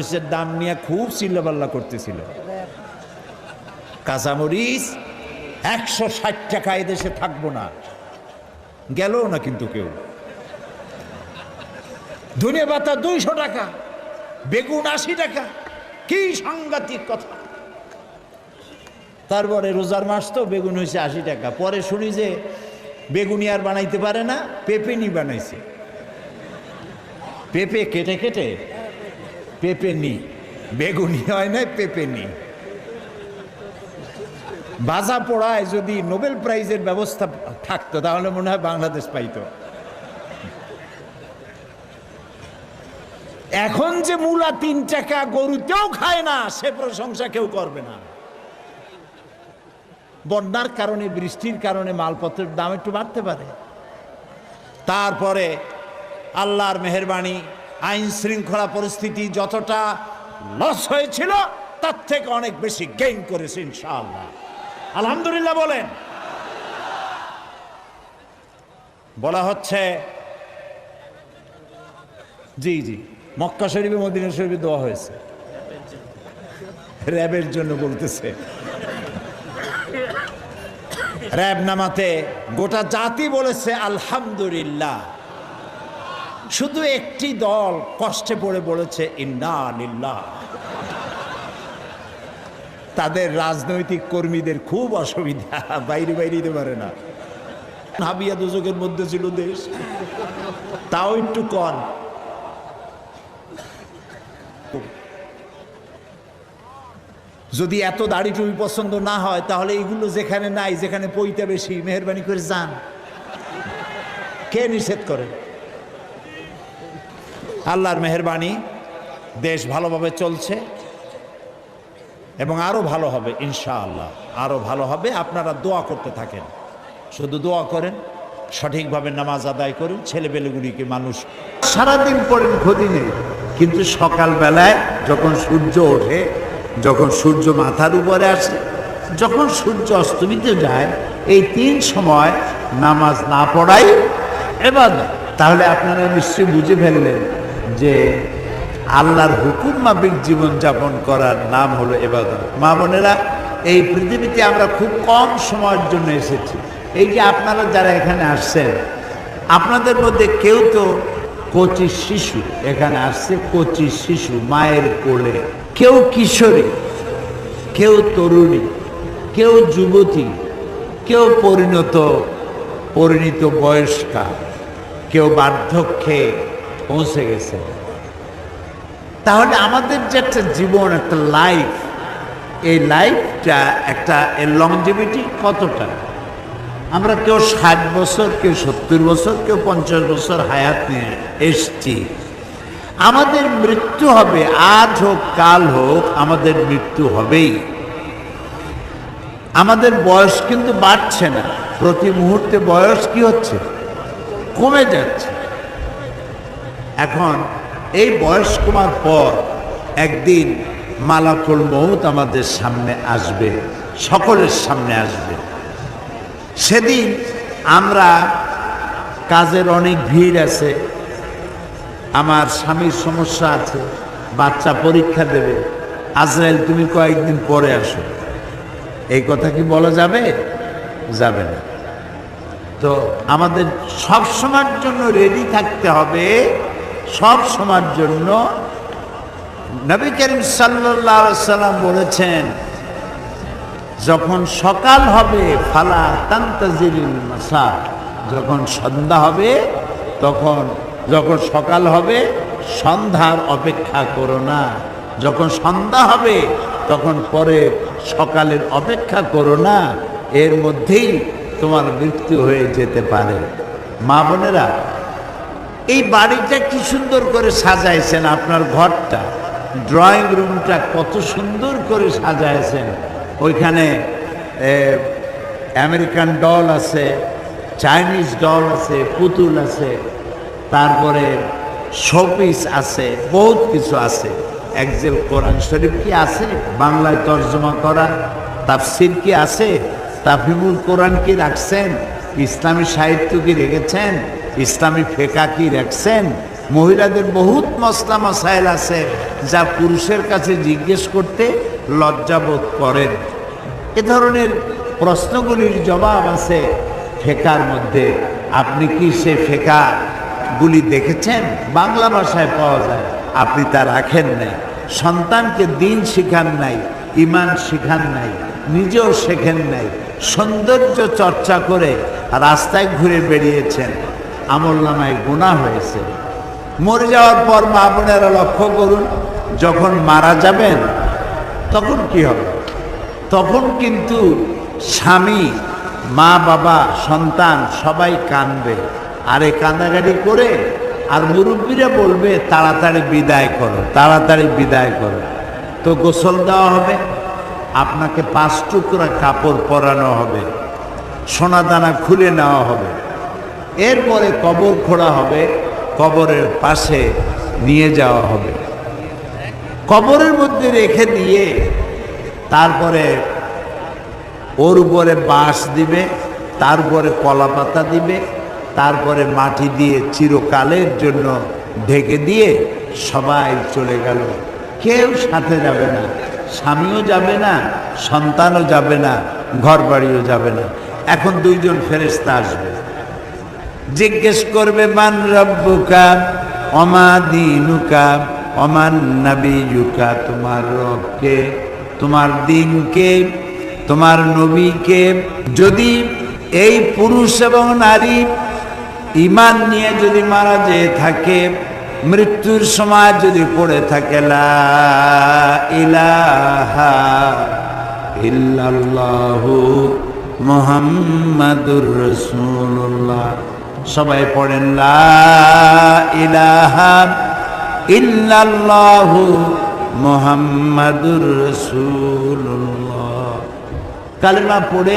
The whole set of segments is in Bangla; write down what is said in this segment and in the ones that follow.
মরিচের দাম নিয়ে খুব চিল্লাপাল্লা করতেছিল। কাঁচামরিচ 160 টাকা এদেশে থাকবো না, গেল না কিন্তু কেউ। ধনে পাতা 200 টাকা, বেগুন 80 টাকা, কি সাংঘাতিক কথা। তারপরে রোজার মাস তো বেগুন হয়েছে 80 টাকা। পরে শুনি যে বেগুনি আর বানাইতে পারে না, পেঁপেনি বানাইছে। পেঁপে কেটে কেটে পেঁপে নি, বেগুনি হয় না, পেঁপে নি। ভাজা পোড়ায় যদি নোবেল প্রাইজের ব্যবস্থা থাকতো তাহলে মনে হয় বাংলাদেশ পাইতো। এখন যে মূলা 3 টাকা, গরুতেও খায় না, সে প্রশংসা কেউ করবে না। বন্যার কারণে, বৃষ্টির কারণে মালপত্রের দাম একটু বাড়তে পারে। তারপরে আল্লাহর মেহেরবানি, আইন শৃঙ্খলা পরিস্থিতি যতটা লস হয়েছিল তার থেকে অনেক বেশি গেইন করেছে ইনশাআল্লাহ। আলহামদুলিল্লাহ বলেন। বলা হচ্ছে জি জি, মক্কা শরীফে মদিনা শরীফে দোয়া হয়েছে, র্যাবের জন্য বলতেছে। র্যাব নামাতে গোটা জাতি বলেছে আলহামদুলিল্লাহ। শুধু একটি দল কষ্টে পড়ে বলেছে ইন্না লিল্লাহ। তাদের রাজনৈতিক কর্মীদের খুব অসুবিধা, বাইরে দিতে পারে না। হাবিয়া দুজকের মধ্যে ছিল দেশ, তাও একটু কম। যদি এত দাড়ি টুপি পছন্দ না হয় তাহলে এগুলো যেখানে নাই, যেখানে পইতা বেশি, মেহেরবানি করে যান। কে নিষেধ করে? আল্লাহর মেহেরবানি, দেশ ভালোভাবে চলছে এবং আরো ভালো হবে ইনশাআল্লাহ, আরো ভালো হবে। আপনারা দোয়া করতে থাকেন, শুধু দোয়া করেন, সঠিকভাবে নামাজ আদায় করুন, ছেলেপেলেগুলিকে মানুষ সারাদিন পড়েন ক্ষতি নেই, কিন্তু সকালবেলায় যখন সূর্য ওঠে, যখন সূর্য মাথার উপরে আসে, যখন সূর্য অস্তমিতে যায়, এই 3 সময় নামাজ না পড়াই ইবাদত। তাহলে আপনারা নিশ্চয়ই বুঝে ফেললেন যে আল্লাহর হুকুম মাফিক জীবনযাপন করার নাম হলো ইবাদত। মা বোনেরা, এই পৃথিবীতে আমরা খুব কম সময়ের জন্য এসেছি। এই যে আপনারা যারা এখানে আসছেন, আপনাদের মধ্যে কেউ তো কচি শিশু, এখানে আসছে কচি শিশু, মায়ের কোলে। কেউ কিশোরী, কেউ তরুণী, কেউ যুবতী, কেউ পরিণত বয়স্কা, কেউ বার্ধক্যে পৌঁছে গেছে। তাহলে আমাদের যে একটা জীবন, একটা লাইফ, এই লাইফটা একটা এর লংজিভিটি কতটা? আমরা কেউ 60 বছর, কেউ 70 বছর, কেউ 50 বছর হায়াত নিয়ে এসছি। আমাদের মৃত্যু হবে, আজ হোক কাল হোক, আমাদের মৃত্যু হবেই। আমাদের বয়স কিন্তু বাড়ছে না, প্রতি মুহূর্তে বয়স কি হচ্ছে? কমে যাচ্ছে। এখন এই বয়স কমার পর একদিন মালাকুল মউত আমাদের সামনে আসবে, সকলের সামনে আসবে। সেদিন আমরা, কাজের অনেক ভিড় আছে, আমার স্বামীর সমস্যা আছে, বাচ্চা পরীক্ষা দেবে, আজরাইল তুমি কয়েকদিন পরে আসো, এই কথা কি বলা যাবে? যাবে না। তো আমাদের সব সময়ের জন্য রেডি থাকতে হবে, সব সময়ের জন্য। নবী করিম সাল্লাল্লাহু আলাইহি সাল্লাম বলেছেন, যখন সকাল হবে ফালা তান্তাজিরিল মাসা, যখন সন্ধ্যা হবে, যখন সকাল হবে সন্ধ্যার অপেক্ষা করো না, যখন সন্ধ্যা হবে তখন পরে সকালের অপেক্ষা করো না, এর মধ্যেই তোমার মৃত্যু হয়ে যেতে পারে। মা বোনেরা, এই বাড়িটা কি সুন্দর করে সাজাইছেন, আপনার ঘরটা, ড্রয়িং রুমটা কত সুন্দর করে সাজাইছেন। ওইখানে আমেরিকান ডল আছে, চাইনিজ ডল আছে, পুতুল আছে, তারপরে শোপিস আছে, বহুত কিছু আছে। একজেল কোরআন শরীফ কি আছে বাংলায় তর্জমা করা? তাফসির কি আছে? তাফহিমুল কোরআন কি রাখছেন? ইসলামী সাহিত্য কি রেখেছেন? ইসলামী ফিকহ কি রাখছেন? মহিলাদের বহুত মসলা মাসাইল আছে যা পুরুষের কাছে জিজ্ঞেস করতে লজ্জাবোধ করেন। এ ধরনের প্রশ্নগুলির জবাব আছে ফিকহের মধ্যে। আপনি কি সে ফিকহগুলি দেখেছেন? বাংলা ভাষায় পাওয়া যায়, আপনি তা রাখেন নাই। সন্তানকে দিন শিখান নাই, ইমান শিখান নাই, নিজেও শেখেন নাই, সৌন্দর্য চর্চা করে রাস্তায় ঘুরে বেরিয়েছেন, আমলনামায় গুনাহ হয়েছে। মরে যাওয়ার পর মা বোনেরা লক্ষ্য করুন, যখন মারা যাবেন তখন কি হবে? তখন কিন্তু স্বামী, মা বাবা, সন্তান সবাই কাঁদবে, আর এই কান্দাকাটি করে আর মুরব্বীরা বলবে তাড়াতাড়ি বিদায় করো, তাড়াতাড়ি বিদায় করো। তো গোসল দেওয়া হবে, আপনাকে 5 টুকরা কাপড় পরানো হবে, সোনাদানা খুলে নেওয়া হবে, এরপরে কবর খোঁড়া হবে, কবরের পাশে নিয়ে যাওয়া হবে, কবরের মধ্যে রেখে দিয়ে তারপরে ওর উপরে বাঁশ দিবে, তার উপরে কলা পাতা দিবে, তারপরে মাটি দিয়ে চিরকালের জন্য ঢেকে দিয়ে সবাই চলে গেল। কেউ সাথে যাবে না, স্বামীও যাবে না, সন্তানও যাবে না, ঘর বাড়িও যাবে না। এখন 2 জন ফেরেশতা আসবে, জিজ্ঞেস করবে মান রব্বুকা ওমা দীনুকা ওমান নবিয়ুকা, তোমার রবকে, তোমার দিনকে, তোমার নবীকে। যদি এই পুরুষ এবং নারী ঈমান নিয়ে যদি মারা যেয়ে থাকে, মৃত্যুর সময় যদি পড়ে থাকে লা ইলাহা ইল্লাল্লাহু মুহাম্মাদুর রাসূলুল্লাহ, সবাই পড়েন লা ইলাহা ইল্লাল্লাহু মুহাম্মাদুর রাসূলুল্লাহ, কালেমা পড়ে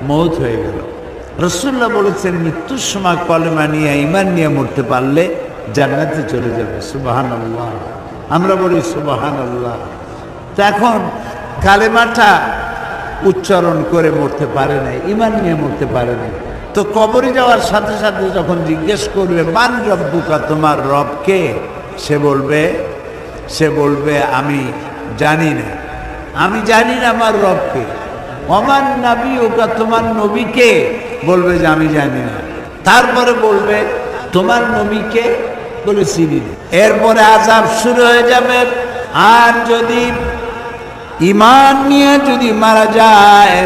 মওত হয়ে গেল। রাসূলুল্লাহ বলেছেন মৃত্যুর সময় কলেমা নিয়ে ঈমান নিয়ে মরতে পারলে জান্নাতে চলে যাবে। সুবহানাল্লাহ, আমরা বলি সুবহানাল্লাহ। তো এখন কালেমাটা উচ্চারণ করে মরতে পারে নাই, ঈমান নিয়ে মরতে পারে নাই। তো কবরে যাওয়ার সাথে সাথে যখন জিজ্ঞেস করবে মান রব্বুকা, তোমার রবকে, সে বলবে আমি জানি না, আমি জানি না আমার রবকে। ওমান নবিয়ুকা, তোমার নবীকে, বলবে যে আমি জানি না। তারপরে বলবে তোমার নবীকে, বলে চিনি না। এরপরে আযাব শুরু হয়ে যাবে। আর যদি ঈমান নিয়ে যদি মারা যায়,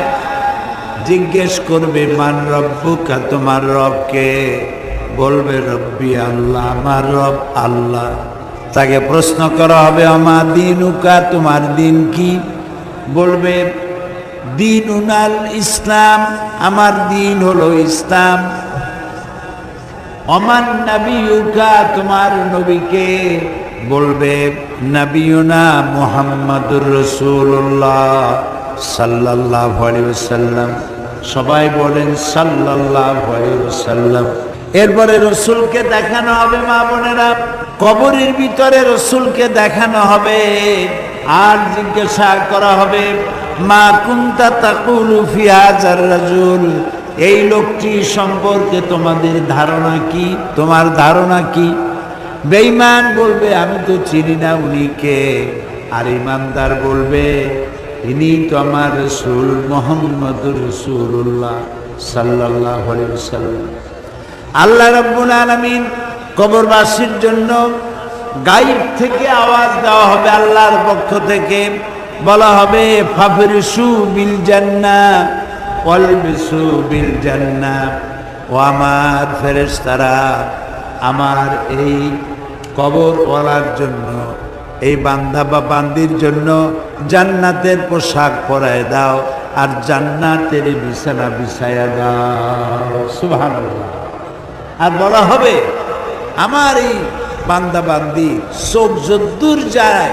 জিজ্ঞেস করবে মান রব্বুকা, তোমার রবকে, বলবে রব্বি আল্লাহ, আমার রব আল্লাহ। তাকে প্রশ্ন করা হবে আমা দীনুকা, তোমার দিন কি? বলবে দীনুনাল ইসলাম, আমার দিন হলো ইসলাম। ওমান নবিয়ুকা, তোমার নবীকে? বলবে নবিয়ুনা মুহাম্মাদুর রাসূলুল্লাহ সাল্লাল্লাহু আলাইহি ওয়াসাল্লাম। সবাই বলেন সাল্লাল্লাহু আলাইহি ওয়াসাল্লাম। এরপরে রসুলকে দেখানো হবে, মা বোনেরা, কবরের ভিতরে রসুলকে দেখানো হবে। আর জিজ্ঞাসা করা হবে মা কুনতা তাকুলু ফি হাযার রাজুল, এই লোকটি সম্পর্কে তোমাদের ধারণা কি? তোমার ধারণা কি? বেঈমান বলবে আমি তো চিনি না উনি কে। আর ঈমানদার বলবে ইনি তো আমার রাসূল মুহাম্মদুর রাসূলুল্লাহ সাল্লাল্লাহু আলাইহি ওয়াসাল্লাম। আল্লাহ রাব্বুল আলামিন কবরবাসীর জন্য গায়ব থেকে আওয়াজ দেওয়া হবে, আল্লাহর পক্ষ থেকে বলা হবে ফাফরিসু বিল জান্নাহ ওয়ালবিসু বিল জান্নাহ। ও আমার ফেরেশতারা, আমার এই কবরওয়ালার জন্য, এই বান্দা বা বান্দির জন্য জান্নাতের পোশাক পরায় দাও, আর জান্নাতের বিছানা বিছায়া দাও। সুবহানাল্লাহ। আর বলা হবে আমার এই বান্দা বান্দি চোখ যদ্দূর যায়,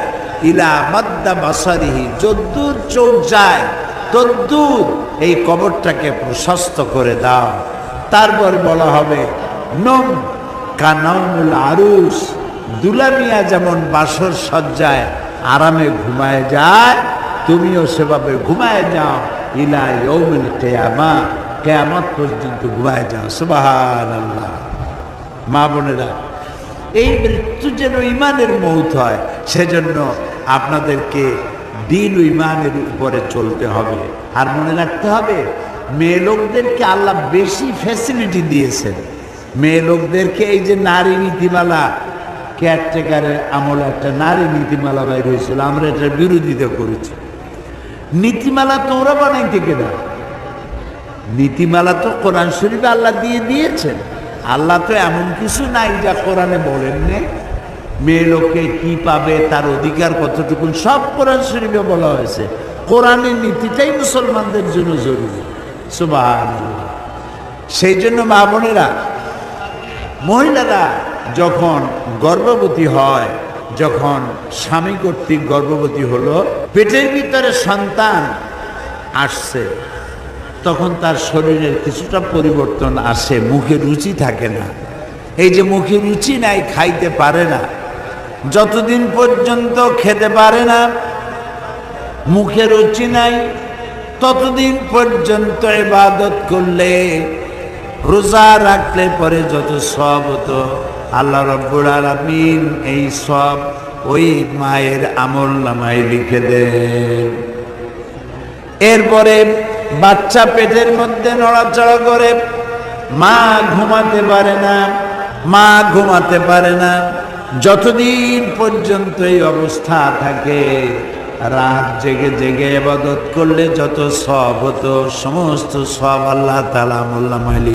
ইলা মাদ্দা বাসারিহি, যদ্দূর চোখ যায় তদ্দূর এই কবরটাকে প্রশস্ত করে দাও। তারপর বলা হবে নম কানাউল আরুস, দুলামিয়া যেমন বাসর সজ্জায় আরামে ঘুমায় যায়, তুমিও সেভাবে ঘুমায় যাও ইলা ইয়াউমিল কিয়ামা, কিয়ামত পর্যন্ত ঘুমায় যাও। সুবহানাল্লাহ। মা বোনেরা, এই মৃত্যু যেন ইমানের মৌত হয়, সেজন্য আপনাদেরকে দিন ও ইমানের উপরে চলতে হবে। আর মনে রাখতে হবে, মেয়ে লোকদেরকে আল্লাহ বেশি ফ্যাসিলিটি দিয়েছেন। মেয়ে লোকদেরকে এই যে নারী নীতিমালা, কেয়ারটেকারের আমলে একটা নারী নীতিমালা বাইর হয়েছিল, আমরা এটার বিরোধিতা করেছি। নীতিমালা তো ওরা বানাইতে কেনা, নীতিমালা তো কোরআন শরীফে আল্লাহ দিয়েছেন। আল্লাহ তো এমন কিছু নাই যা কোরআনে বলেন না। মেয়ে লোককে কি পাবে, তার অধিকার কতটুকু, সব কোরআন শরীফে বলা হয়েছে। কোরআনের নীতিটাই মুসলমানদের জন্য জরুরি। সুবহানাল্লাহ। সেই জন্য মা বোনেরা, মহিলারা যখন গর্ভবতী হয়, যখন স্বামী কর্তৃক গর্ভবতী হলো, পেটের ভিতরে সন্তান আসছে, তখন তার শরীরের কিছুটা পরিবর্তন আসে, মুখে রুচি থাকে না। এই যে মুখে রুচি নাই, খাইতে পারে না, যতদিন পর্যন্ত খেতে পারে না, মুখে রুচি নাই, ততদিন পর্যন্ত ইবাদত করলে, রোজা রাখলে পরে যত সওয়াব হতো, আল্লাহ রাব্বুল আলামিন এই সওয়াব ওই মায়ের আমলনামায় লিখে দেন। এরপরে বাচ্চা পেটের মধ্যে নড়াচড়া করে, মা ঘুমাতে পারে না, মা ঘুমাতে পারে না। যতদিন পর্যন্ত এই অবস্থা থাকে, রাত জেগে জেগে ইবাদত করলে যত সওয়াব হতো, সমস্ত সওয়াব আল্লাহ তাআলা আমলনামায়